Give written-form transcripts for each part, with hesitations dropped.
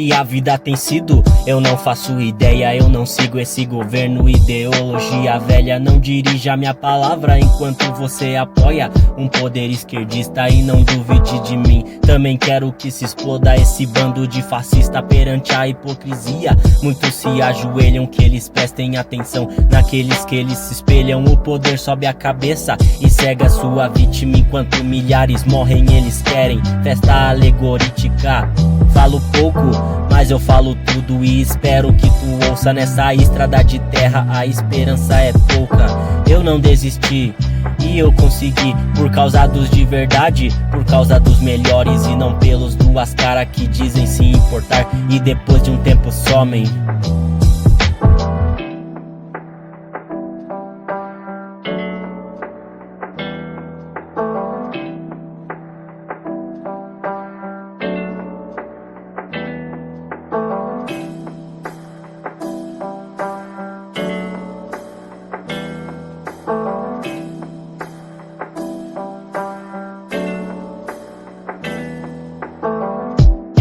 que a vida tem sido? Eu não faço ideia, eu não sigo esse governo. Ideologia velha, não dirija minha palavra enquanto você apoia um poder esquerdista. E não duvide de mim, também quero que se exploda esse bando de fascista perante a hipocrisia. Muitos se ajoelham, que eles prestem atenção naqueles que eles se espelham. O poder sobe a cabeça e cega sua vítima, enquanto milhares morrem eles querem festa alegorítica. Falo pouco, mas eu falo tudo e espero que tu ouça. Nessa estrada de terra a esperança é pouca. Eu não desisti e eu consegui, por causa dos de verdade, por causa dos melhores e não pelos duas caras que dizem se importar e depois de um tempo somem.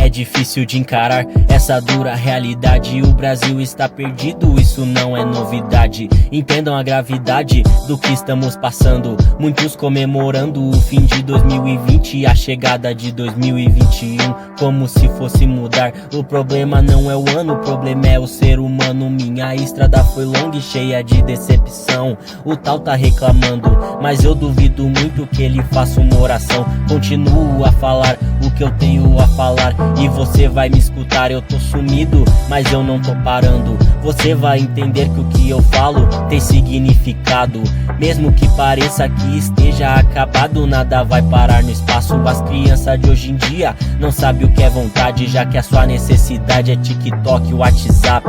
É difícil de encarar essa dura realidade. O Brasil está perdido, isso não é novidade. Entendam a gravidade do que estamos passando. Muitos comemorando o fim de 2020 e a chegada de 2021, como se fosse mudar. O problema não é o ano, o problema é o ser humano. Minha estrada foi longa e cheia de decepção. O tal tá reclamando, mas eu duvido muito que ele faça uma oração. Continuo a falar o que eu tenho a falar e você vai me escutar. Eu tô sumido, mas eu não tô parando. Você vai entender que o que eu falo tem significado. Mesmo que pareça que esteja acabado, nada vai parar no espaço. As crianças de hoje em dia não sabem o que é vontade, já que a sua necessidade é TikTok e WhatsApp.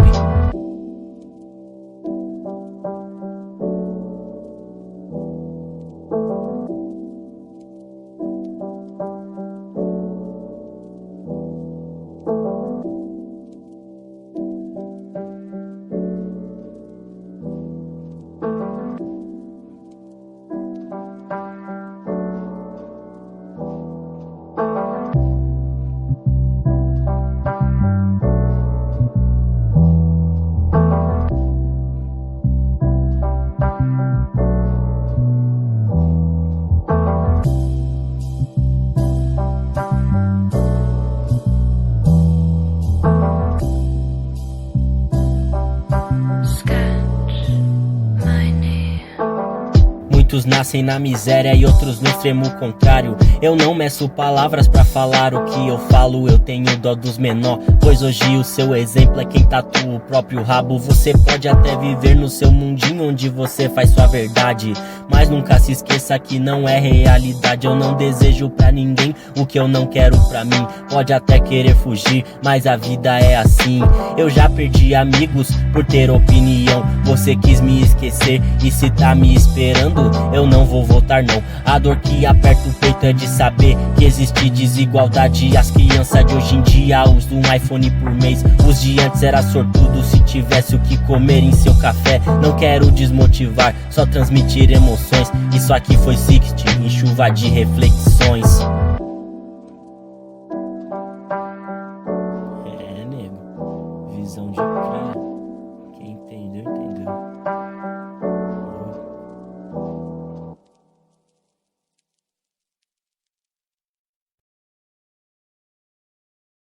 Muitos nascem na miséria e outros no extremo contrário. Eu não meço palavras pra falar o que eu falo. Eu tenho dó dos menor, pois hoje o seu exemplo é quem tatua o próprio rabo. Você pode até viver no seu mundinho onde você faz sua verdade, mas nunca se esqueça que não é realidade. Eu não desejo pra ninguém o que eu não quero pra mim. Pode até querer fugir, mas a vida é assim. Eu já perdi amigos por ter opinião. Você quis me esquecer e se tá me esperando, eu não vou voltar não. A dor que aperta o peito é de saber que existe desigualdade. As crianças de hoje em dia usam um iPhone por mês. Os de antes era sortudo se tivesse o que comer em seu café. Não quero desmotivar, só transmitir emoções. Isso aqui foi 60 em chuva de reflexões. É, nego, visão de cria. Quem entendeu?